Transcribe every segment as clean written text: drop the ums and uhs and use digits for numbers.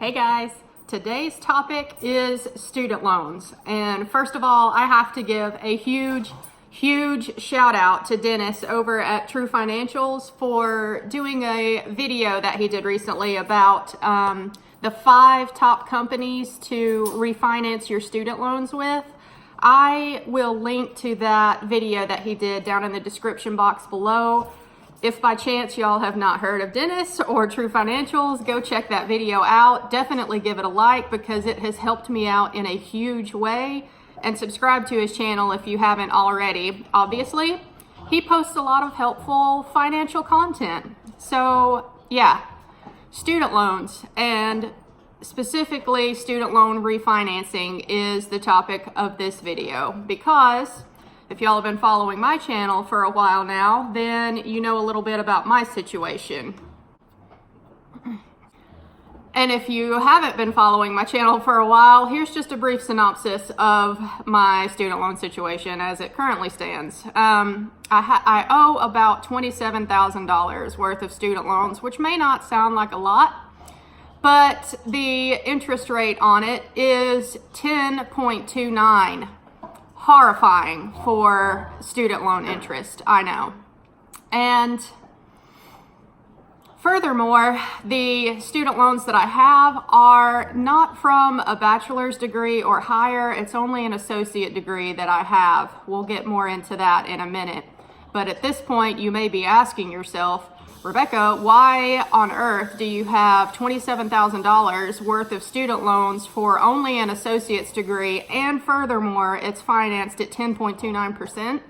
Hey guys, today's topic is student loans. And first of all, I have to give a huge shout out to Dennis over at True Financials for doing a video that he did recently about the 5 top companies to refinance your student loans with. I will link to that video that he did down in the description box below. If by chance y'all have not heard of Dennis or True Financials, go check that video out. Definitely give it a like because it has helped me out in a huge way. And subscribe to his channel if you haven't already. Obviously, he posts a lot of helpful financial content. So yeah, student loans and specifically student loan refinancing is the topic of this video, because if y'all have been following my channel for a while now, then you know a little bit about my situation. And if you haven't been following my channel for a while, here's just a brief synopsis of my student loan situation as it currently stands. I owe about $27,000 worth of student loans, which may not sound like a lot, but the interest rate on it is 10.29. Horrifying for student loan interest, I know. And furthermore, the student loans that I have are not from a bachelor's degree or higher. It's only an associate degree that I have. We'll get more into that in a minute. But at this point, you may be asking yourself, Rebecca, why on earth do you have $27,000 worth of student loans for only an associate's degree, and furthermore, it's financed at 10.29%?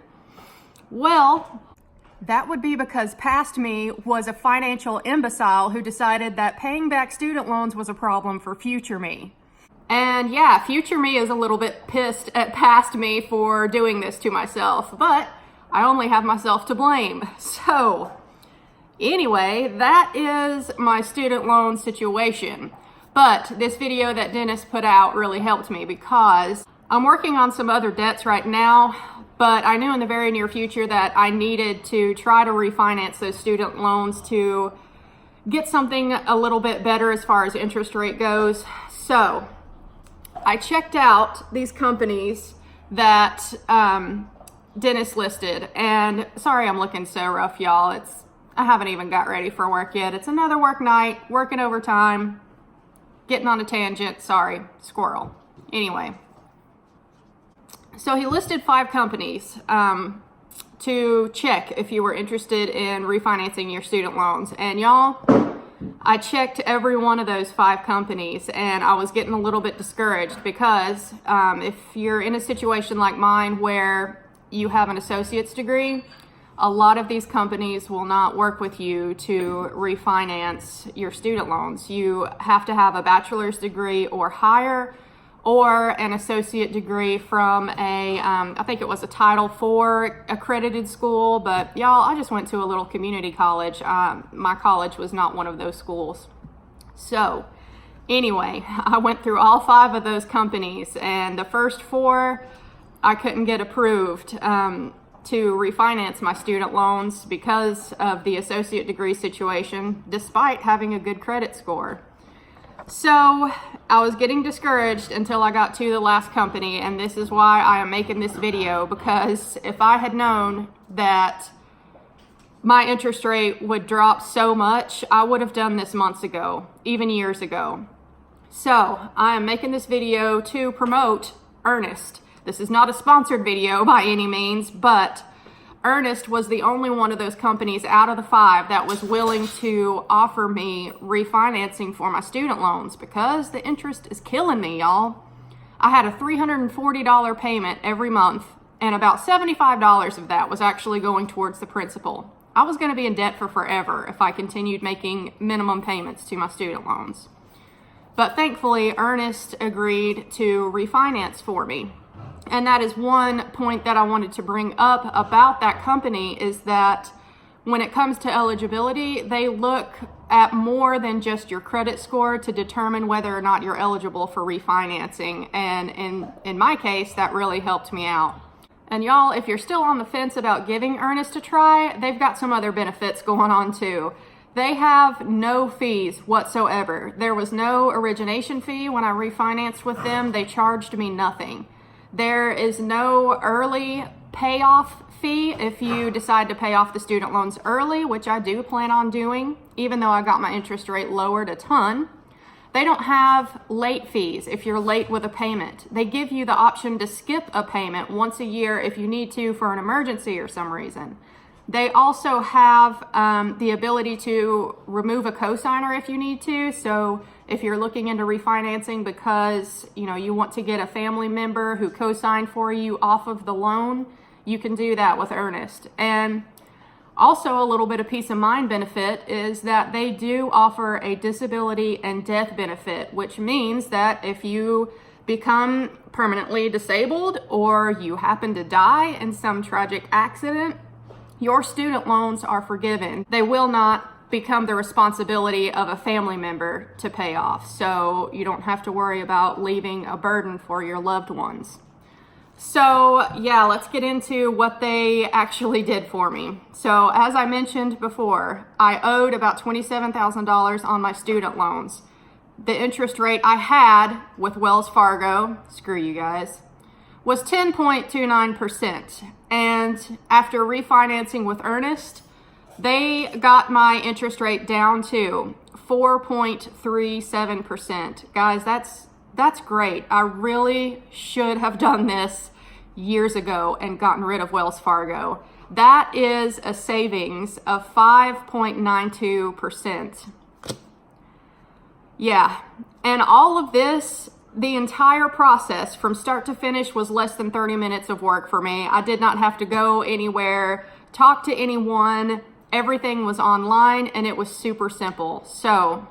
Well, that would be because past me was a financial imbecile who decided that paying back student loans was a problem for future me. And yeah, future me is a little bit pissed at past me for doing this to myself, but I only have myself to blame. So anyway, that is my student loan situation. But this video that Dennis put out really helped me because I'm working on some other debts right now, but I knew in the very near future that I needed to try to refinance those student loans to get something a little bit better as far as interest rate goes. So I checked out these companies that Dennis listed, and sorry I'm looking so rough, y'all. I haven't even got ready for work yet. It's another work night, working overtime, getting on a tangent. Sorry, squirrel. Anyway, so he listed 5 companies to check if you were interested in refinancing your student loans. And y'all, I checked every one of those 5 companies and I was getting a little bit discouraged because if you're in a situation like mine where you have an associate's degree, a lot of these companies will not work with you to refinance your student loans. You have to have a bachelor's degree or higher, or an associate degree from I think it was a Title IV accredited school, but y'all, I just went to a little community college. My college was not one of those schools. So anyway, I went through all 5 of those companies, and the first 4 I couldn't get approved to refinance my student loans because of the associate degree situation, despite having a good credit score. So I was getting discouraged until I got to the last company, and this is why I am making this video, because if I had known that my interest rate would drop so much, I would have done this months ago, even years ago. So I am making this video to promote Earnest. This is not a sponsored video by any means, but Earnest was the only one of those companies out of the 5 that was willing to offer me refinancing for my student loans because the interest is killing me, y'all. I had a $340 payment every month, and about $75 of that was actually going towards the principal. I was going to be in debt for forever if I continued making minimum payments to my student loans. But thankfully, Earnest agreed to refinance for me. And that is one point that I wanted to bring up about that company, is that when it comes to eligibility, they look at more than just your credit score to determine whether or not you're eligible for refinancing. And in my case, that really helped me out. And y'all, if you're still on the fence about giving Earnest a try, they've got some other benefits going on too. They have no fees whatsoever. There was no origination fee when I refinanced with them. They charged me nothing. There is no early payoff fee if you decide to pay off the student loans early, which I do plan on doing, even though I got my interest rate lowered a ton. They don't have late fees if you're late with a payment. They give you the option to skip a payment once a year if you need to for an emergency or some reason. They also have the ability to remove a cosigner if you need to. So if you're looking into refinancing because you want to get a family member who co-signed for you off of the loan, you can do that with Earnest. And also a little bit of peace of mind benefit is that they do offer a disability and death benefit, which means that if you become permanently disabled or you happen to die in some tragic accident, your student loans are forgiven. They will not become the responsibility of a family member to pay off. So you don't have to worry about leaving a burden for your loved ones. So yeah, let's get into what they actually did for me. So as I mentioned before, I owed about $27,000 on my student loans. The interest rate I had with Wells Fargo, screw you guys, was 10.29%. And after refinancing with Earnest, they got my interest rate down to 4.37%. Guys, that's great. I really should have done this years ago and gotten rid of Wells Fargo. That is a savings of 5.92%. Yeah, and all of this, the entire process from start to finish was less than 30 minutes of work for me. I did not have to go anywhere, talk to anyone. Everything was online and it was super simple. So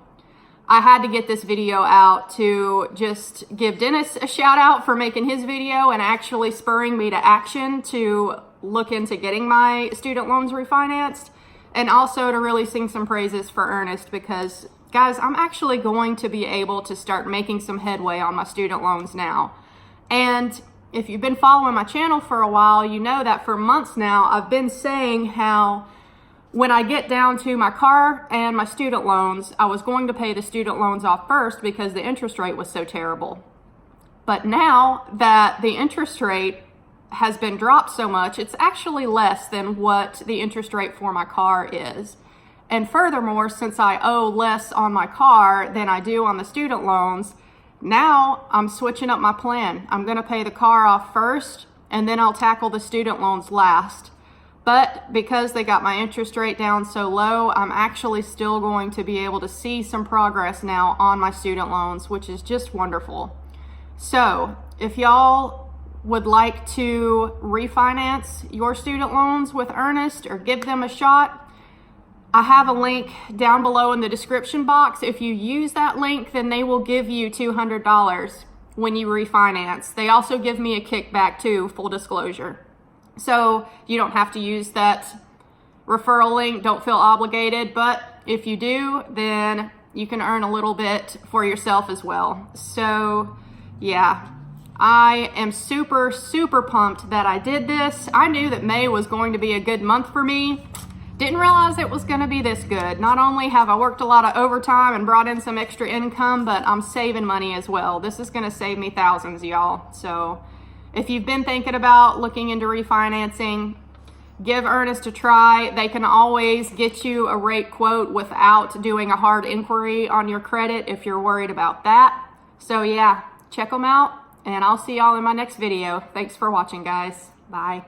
I had to get this video out to just give Dennis a shout out for making his video and actually spurring me to action to look into getting my student loans refinanced, and also to really sing some praises for Earnest because guys, I'm actually going to be able to start making some headway on my student loans now. And if you've been following my channel for a while, you know that for months now, I've been saying how when I get down to my car and my student loans, I was going to pay the student loans off first because the interest rate was so terrible. But now that the interest rate has been dropped so much, it's actually less than what the interest rate for my car is. And furthermore, since I owe less on my car than I do on the student loans, now I'm switching up my plan. I'm gonna pay the car off first, and then I'll tackle the student loans last. But because they got my interest rate down so low, I'm actually still going to be able to see some progress now on my student loans, which is just wonderful. So if y'all would like to refinance your student loans with Earnest or give them a shot, I have a link down below in the description box. If you use that link, then they will give you $200 when you refinance. They also give me a kickback too, full disclosure. So you don't have to use that referral link. Don't feel obligated, but if you do, then you can earn a little bit for yourself as well. So yeah, I am super, super pumped that I did this. I knew that May was going to be a good month for me. Didn't realize it was gonna be this good. Not only have I worked a lot of overtime and brought in some extra income, but I'm saving money as well. This is gonna save me thousands, y'all. So if you've been thinking about looking into refinancing, give Earnest a try. They can always get you a rate quote without doing a hard inquiry on your credit if you're worried about that. So yeah, check them out, and I'll see y'all in my next video. Thanks for watching, guys. Bye.